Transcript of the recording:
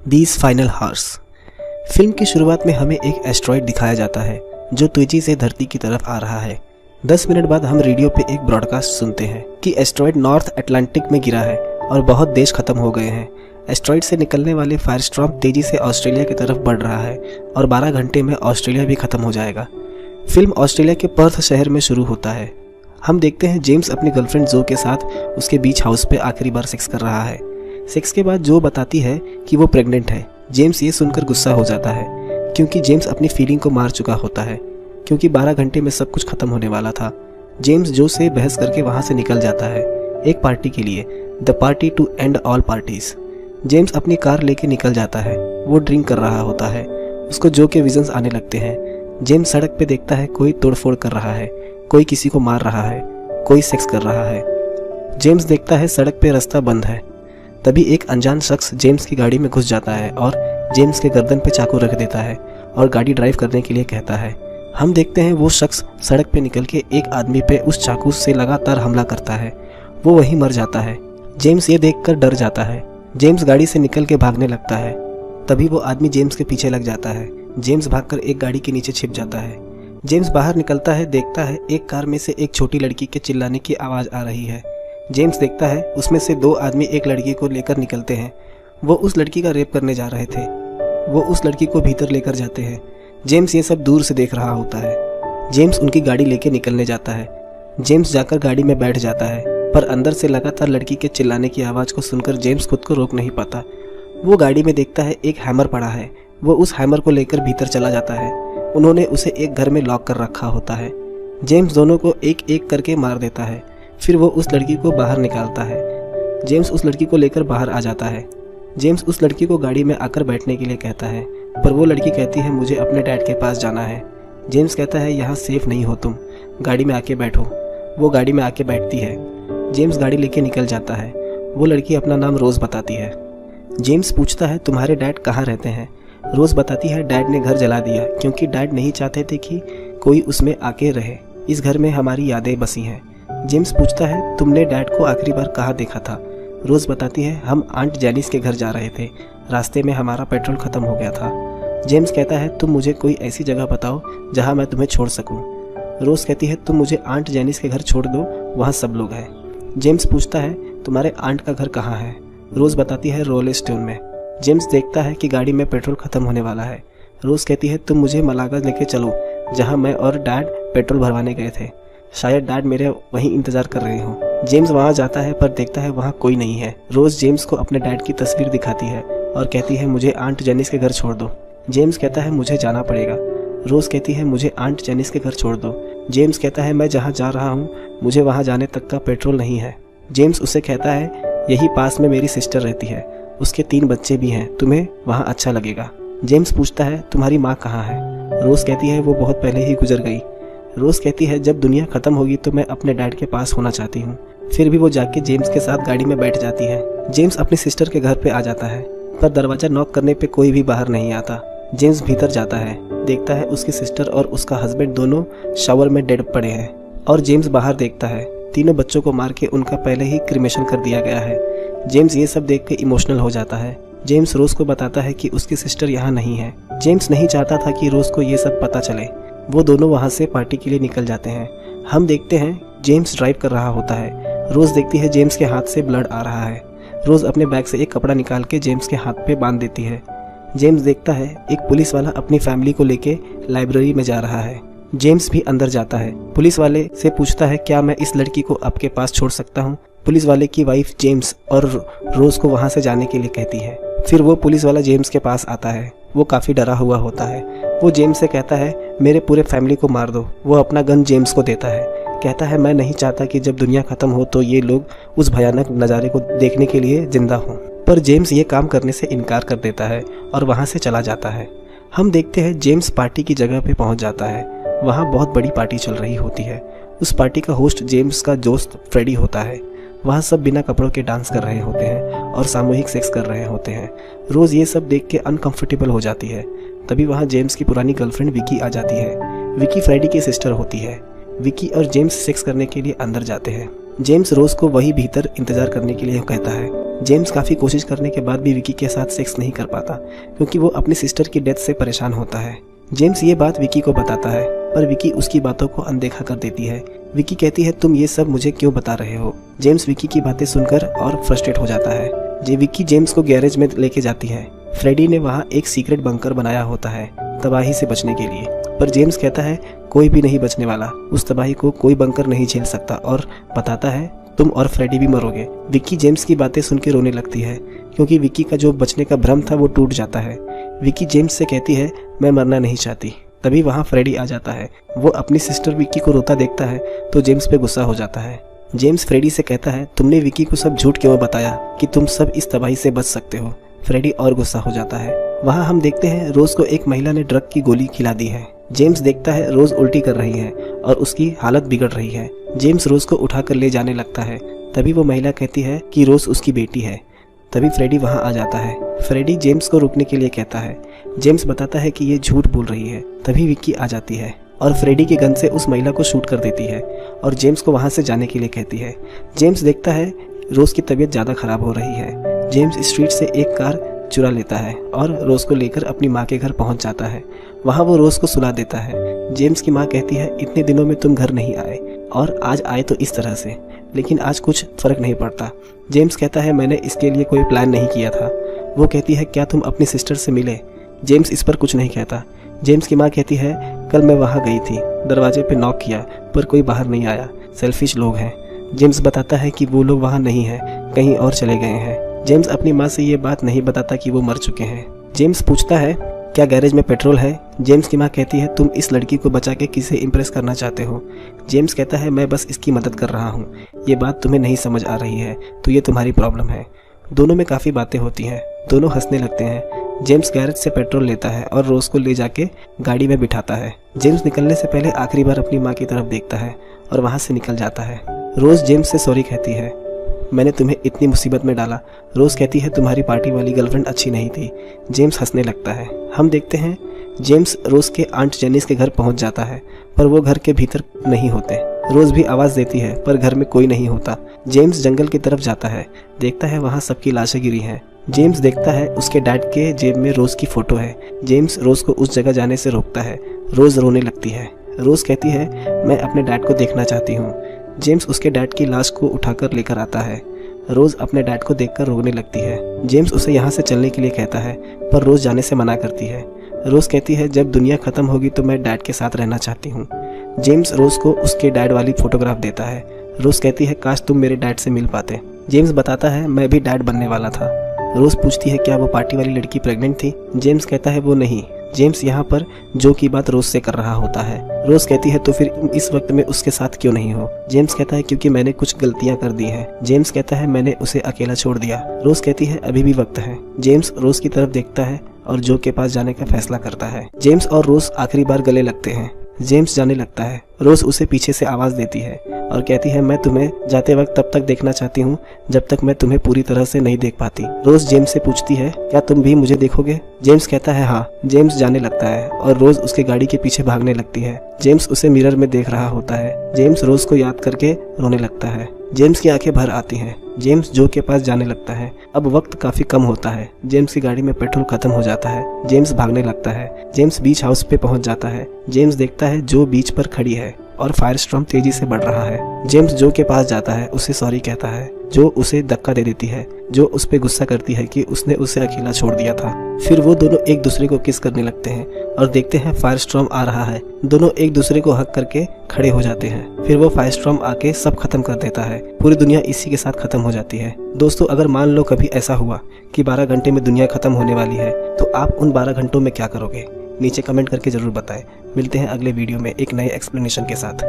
These final horse. Film की शुरुआत में हमें एक एस्ट्रॉयड दिखाया जाता है जो तेजी से धरती की तरफ आ रहा है। 10 मिनट बाद हम रेडियो पे एक ब्रॉडकास्ट सुनते हैं कि एस्ट्रॉयड नॉर्थ अटलांटिक में गिरा है और बहुत देश खत्म हो गए हैं। एस्ट्रॉयड से निकलने वाले फायरस्टॉर्म तेजी से ऑस्ट्रेलिया की तरफ बढ़ रहा है और 12 घंटे में ऑस्ट्रेलिया भी खत्म हो जाएगा। फिल्म ऑस्ट्रेलिया के पर्थ शहर में शुरू होता है। हम देखते हैं जेम्स अपनी गर्लफ्रेंड जो के साथ उसके बीच हाउस पे आखिरी बार सेक्स कर रहा है। सेक्स के बाद जो बताती है कि वो प्रेग्नेंट है। जेम्स ये सुनकर गुस्सा हो जाता है क्योंकि जेम्स अपनी फीलिंग को मार चुका होता है, क्योंकि 12 घंटे में सब कुछ खत्म होने वाला था। जेम्स जो से बहस करके वहाँ से निकल जाता है एक पार्टी के लिए, the party to end all parties. James अपनी कार लेके निकल जाता है। वो ड्रिंक कर रहा होता है। उसको जो के विजन्स आने लगते हैं। जेम्स सड़क पे देखता है कोई तोड़फोड़ कर रहा है, कोई किसी को मार रहा है, कोई सेक्स कर रहा है। जेम्स देखता है सड़क पे रास्ता बंद है। तभी एक अनजान शख्स जेम्स की गाड़ी में घुस जाता है और जेम्स के गर्दन पे चाकू रख देता है और गाड़ी ड्राइव करने के लिए कहता है। हम देखते हैं वो शख्स सड़क पे निकल के एक आदमी पे उस चाकू से लगातार हमला करता है। वो वहीं मर जाता है। जेम्स ये देखकर डर जाता है। जेम्स गाड़ी से निकल के भागने लगता है। तभी वो आदमी जेम्स के पीछे लग जाता है। जेम्स भागकर एक गाड़ी के नीचे छिप जाता है। जेम्स बाहर निकलता है, देखता है एक कार में से एक छोटी लड़की के चिल्लाने की आवाज़ आ रही है। जेम्स देखता है उसमें से 2 आदमी एक लड़की को लेकर निकलते हैं। वो उस लड़की का रेप करने जा रहे थे। वो उस लड़की को भीतर लेकर जाते हैं। जेम्स ये सब दूर से देख रहा होता है। जेम्स उनकी गाड़ी लेके निकलने जाता है। जेम्स जाकर गाड़ी में बैठ जाता है, पर अंदर से लगातार लड़की के चिल्लाने की आवाज़ को सुनकर जेम्स खुद को रोक नहीं पाता। वो गाड़ी में देखता है एक हैमर पड़ा है। वो उस हैमर को लेकर भीतर चला जाता है। उन्होंने उसे एक घर में लॉक कर रखा होता है। जेम्स दोनों को एक एक करके मार देता है। फिर वो उस लड़की को बाहर निकालता है। जेम्स उस लड़की को लेकर बाहर आ जाता है। जेम्स उस लड़की को गाड़ी में आकर बैठने के लिए कहता है, पर वो लड़की कहती है मुझे अपने डैड के पास जाना है। जेम्स कहता है यहाँ सेफ नहीं हो तुम, गाड़ी में आके बैठो। वो गाड़ी में आके बैठती है। जेम्स गाड़ी लेके निकल जाता है। वो लड़की अपना नाम रोज बताती है। जेम्स पूछता है तुम्हारे डैड कहाँ रहते हैं। रोज बताती है डैड ने घर जला दिया क्योंकि डैड नहीं चाहते थे कि कोई उसमें आके रहे। इस घर में हमारी यादें बसी हैं। जेम्स पूछता है तुमने डैड को आखिरी बार कहाँ देखा था। रोज बताती है हम आंट जेनिस के घर जा रहे थे, रास्ते में हमारा पेट्रोल खत्म हो गया था। जेम्स कहता है तुम मुझे कोई ऐसी जगह बताओ जहाँ मैं तुम्हें छोड़ सकूँ। रोज कहती है तुम मुझे आंट जेनिस के घर छोड़ दो, वहाँ सब लोग हैं। जेम्स पूछता है तुम्हारे आंट का घर कहाँ है। रोज बताती है रोलेस्टोन में। जेम्स देखता है कि गाड़ी में पेट्रोल खत्म होने वाला है। रोज कहती है तुम मुझे मलागा लेके चलो जहाँ मैं और डैड पेट्रोल भरवाने गए थे, शायद डैड मेरे वहीं इंतजार कर रहे हो। जेम्स वहाँ जाता है पर देखता है वहाँ कोई नहीं है। रोज जेम्स को अपने डैड की तस्वीर दिखाती है और कहती है मुझे आंट जेनिस के घर छोड़ दो। जेम्स कहता है मुझे जाना पड़ेगा। रोज कहती है मुझे आंट जेनिस के घर छोड़ दो। जेम्स कहता है मैं जहाँ जा रहा हूँ मुझे वहाँ जाने तक का पेट्रोल नहीं है। जेम्स उसे कहता है यही पास में मेरी सिस्टर रहती है, उसके 3 बच्चे भी हैं, तुम्हें वहाँ अच्छा लगेगा। जेम्स पूछता है तुम्हारी माँ कहाँ है। रोज कहती है वो बहुत पहले ही गुजर गई। रोज कहती है जब दुनिया खत्म होगी तो मैं अपने डैड के पास होना चाहती हूँ। फिर भी वो जाके जेम्स के साथ गाड़ी में बैठ जाती है। जेम्स अपनी सिस्टर के घर पे आ जाता है, पर दरवाजा नॉक करने पे कोई भी बाहर नहीं आता। जेम्स भीतर जाता है, देखता है उसकी सिस्टर और उसका हस्बैंड दोनों शावर में डेड पड़े हैं। और जेम्स बाहर देखता है तीनों बच्चों को मार के उनका पहले ही क्रिमेशन कर दिया गया है। जेम्स ये सब देख के इमोशनल हो जाता है। जेम्स रोज को बताता है कि उसकी सिस्टर यहाँ नहीं है। जेम्स नहीं चाहता था कि रोज को ये सब पता चले। वो दोनों वहाँ से पार्टी के लिए निकल जाते हैं। हम देखते हैं जेम्स ड्राइव कर रहा होता है। रोज देखती है जेम्स के हाथ से ब्लड आ रहा है। रोज अपने बैग से एक कपड़ा निकाल के जेम्स के हाथ पे बांध देती है। जेम्स देखता है एक पुलिस वाला अपनी फैमिली को लेके लाइब्रेरी में जा रहा है। जेम्स भी अंदर जाता है। पुलिस वाले से पूछता है क्या मैं इस लड़की को आपके पास छोड़ सकता हूँ। पुलिस वाले की वाइफ जेम्स और रोज को वहाँ से जाने के लिए कहती है। फिर वो पुलिस वाला जेम्स के पास आता है। वो काफ़ी डरा हुआ होता है। वो जेम्स से कहता है मेरे पूरे फैमिली को मार दो। वो अपना गन जेम्स को देता है। कहता है मैं नहीं चाहता कि जब दुनिया खत्म हो तो ये लोग उस भयानक नज़ारे को देखने के लिए जिंदा हों। पर जेम्स ये काम करने से इनकार कर देता है और वहाँ से चला जाता है। हम देखते हैं जेम्स पार्टी की जगह पे पहुँच जाता है। वहाँ बहुत बड़ी पार्टी चल रही होती है। उस पार्टी का होस्ट जेम्स का दोस्त फ्रेडी होता है। वहाँ सब बिना कपड़ों के डांस कर रहे होते हैं और सामूहिक सेक्स कर रहे होते हैं। रोज ये सब देख के अनकंफर्टेबल हो जाती है। तभी वहाँ जेम्स की पुरानी गर्लफ्रेंड विकी आ जाती है। विकी फ्रेडी की सिस्टर होती है। विकी और जेम्स सेक्स करने के लिए अंदर जाते हैं। जेम्स रोज को वही भीतर इंतजार करने के लिए कहता है। जेम्स काफ़ी कोशिश करने के बाद भी विकी के साथ सेक्स नहीं कर पाता क्योंकि वो अपनी सिस्टर की डेथ से परेशान होता है। जेम्स ये बात विकी को बताता है पर विकी उसकी बातों को अनदेखा कर देती है। विकी कहती है तुम ये सब मुझे क्यों बता रहे हो। जेम्स विकी की बातें सुनकर और फ्रस्ट्रेट हो जाता है। विकी जेम्स को गैरेज में लेके जाती है। फ्रेडी ने वहाँ एक सीक्रेट बंकर बनाया होता है तबाही से बचने के लिए, पर जेम्स कहता है कोई भी नहीं बचने वाला, उस तबाही को कोई बंकर नहीं झेल सकता और बताता है तुम और फ्रेडी भी मरोगे। विकी जेम्स की बातें सुन के रोने लगती है क्योंकि विकी का जो बचने का भ्रम था वो टूट जाता है। विकी जेम्स से कहती है मैं मरना नहीं चाहती। तभी वहाँ फ्रेडी आ जाता है। वो अपनी सिस्टर विकी को रोता देखता है तो जेम्स पे गुस्सा हो जाता है। जेम्स फ्रेडी से कहता है तुमने विकी को सब झूठ क्यों बताया कि तुम सब इस तबाही से बच सकते हो। फ्रेडी और गुस्सा हो जाता है। वहाँ हम देखते हैं रोज को एक महिला ने ड्रग की गोली खिला दी है। जेम्स देखता है रोज उल्टी कर रही है और उसकी हालत बिगड़ रही है। जेम्स रोज को उठाकर ले जाने लगता है। तभी वो महिला कहती है कि रोज उसकी बेटी है। तभी फ्रेडी वहाँ आ जाता है। फ्रेडी जेम्स को रुकने के लिए कहता है। जेम्स बताता है कि ये झूठ बोल रही है। तभी विक्की आ जाती है और फ्रेडी के गन से उस महिला को शूट कर देती है और जेम्स को वहाँ से जाने के लिए कहती है। जेम्स देखता है रोज की तबीयत ज़्यादा खराब हो रही है। जेम्स स्ट्रीट से एक कार चुरा लेता है और रोज को लेकर अपनी माँ के घर पहुँच जाता है। वहाँ वो रोज को सुला देता है। जेम्स की माँ कहती है इतने दिनों में तुम घर नहीं आए और आज आए तो इस तरह से, लेकिन आज कुछ फर्क नहीं पड़ता। जेम्स कहता है मैंने इसके लिए कोई प्लान नहीं किया था। वो कहती है क्या तुम अपनी सिस्टर से मिले। जेम्स इस पर कुछ नहीं कहता। जेम्स की माँ कहती है कल मैं वहाँ गई थी, दरवाजे पे नॉक किया पर कोई बाहर नहीं आया, सेल्फिश लोग हैं। जेम्स बताता है कि वो लोग वहाँ नहीं हैं, कहीं और चले गए हैं। जेम्स अपनी माँ से ये बात नहीं बताता कि वो मर चुके हैं। जेम्स पूछता है क्या गैरेज में पेट्रोल है। जेम्स की माँ कहती है तुम इस लड़की को बचा के किसे इम्प्रेस करना चाहते हो। जेम्स कहता है मैं बस इसकी मदद कर रहा हूँ, ये बात तुम्हें नहीं समझ आ रही है तो ये तुम्हारी प्रॉब्लम है। दोनों में काफ़ी बातें होती हैं। दोनों हंसने लगते हैं। जेम्स गैरेज से पेट्रोल लेता है और रोज को ले जाके गाड़ी में बिठाता है। जेम्स निकलने से पहले आखिरी बार अपनी माँ की तरफ देखता है और वहाँ से निकल जाता है। रोज जेम्स से सॉरी कहती है, मैंने तुम्हें इतनी मुसीबत में डाला। रोज कहती है तुम्हारी पार्टी वाली गर्लफ्रेंड अच्छी नहीं थी। जेम्स हंसने लगता है। हम देखते हैं जेम्स रोज के आंट जेनिस के घर पहुंच जाता है पर वो घर के भीतर नहीं होते। रोज भी आवाज़ देती है पर घर में कोई नहीं होता। जेम्स जंगल की तरफ जाता है, देखता है वहाँ सबकी लाशें गिरी हैं। जेम्स देखता है उसके डैड के जेब में रोज की फोटो है। जेम्स रोज को उस जगह जाने से रोकता है। रोज रोने लगती है। रोज कहती है मैं अपने डैड को देखना चाहती हूँ। जेम्स उसके डैड की लाश को उठाकर लेकर आता है। रोज अपने डैड को देखकर रोने लगती है। जेम्स उसे यहाँ से चलने के लिए कहता है पर रोज जाने से मना करती है। रोज कहती है जब दुनिया खत्म होगी तो मैं डैड के साथ रहना चाहती हूँ। जेम्स रोज को उसके डैड वाली फोटोग्राफ देता है। रोज कहती है काश तुम मेरे डैड से मिल पाते। जेम्स बताता है मैं भी डैड बनने वाला था। रोज पूछती है क्या वो पार्टी वाली लड़की प्रेग्नेंट थी। जेम्स कहता है वो नहीं। जेम्स यहाँ पर जो की बात रोज से कर रहा होता है। रोज कहती है तो फिर इस वक्त में उसके साथ क्यों नहीं हो। जेम्स कहता है क्योंकि मैंने कुछ गलतियां कर दी हैं। जेम्स कहता है मैंने उसे अकेला छोड़ दिया। रोज कहती है अभी भी वक्त है। जेम्स रोज की तरफ देखता है और जो के पास जाने का फैसला करता है। जेम्स और रोज आखिरी बार गले लगते हैं। जेम्स जाने लगता है। रोज उसे पीछे से आवाज देती है और कहती है मैं तुम्हें जाते वक्त तब तक देखना चाहती हूँ जब तक मैं तुम्हें पूरी तरह से नहीं देख पाती। रोज जेम्स से पूछती है क्या तुम भी मुझे देखोगे। जेम्स कहता है हाँ। जेम्स जाने लगता है और रोज उसके गाड़ी के पीछे भागने लगती है। जेम्स उसे मिरर में देख रहा होता है। जेम्स रोज को याद करके रोने लगता है। जेम्स की आंखें भर आती हैं। जेम्स जो के पास जाने लगता है। अब वक्त काफी कम होता है। जेम्स की गाड़ी में पेट्रोल खत्म हो जाता है। जेम्स भागने लगता है। जेम्स बीच हाउस पे पहुंच जाता है। जेम्स देखता है जो बीच पर खड़ी है और फायर स्टॉर्म तेजी से बढ़ रहा है। जेम्स जो के पास जाता है, उसे सॉरी कहता है। जो उसे धक्का दे देती है। जो उस पे गुस्सा करती है कि उसने उसे अकेला छोड़ दिया था। फिर वो दोनों एक दूसरे को किस करने लगते हैं और देखते हैं फायर स्टॉर्म आ रहा है। दोनों एक दूसरे को हक करके खड़े हो जाते हैं। फिर वो फायर स्टॉर्म आके सब खत्म कर देता है। पूरी दुनिया इसी के साथ खत्म हो जाती है। दोस्तों अगर मान लो कभी ऐसा हुआ कि 12 घंटे में दुनिया खत्म होने वाली है तो आप उन 12 घंटों में क्या करोगे। नीचे कमेंट करके जरूर बताएं। मिलते हैं अगले वीडियो में एक नए एक्सप्लेनेशन के साथ।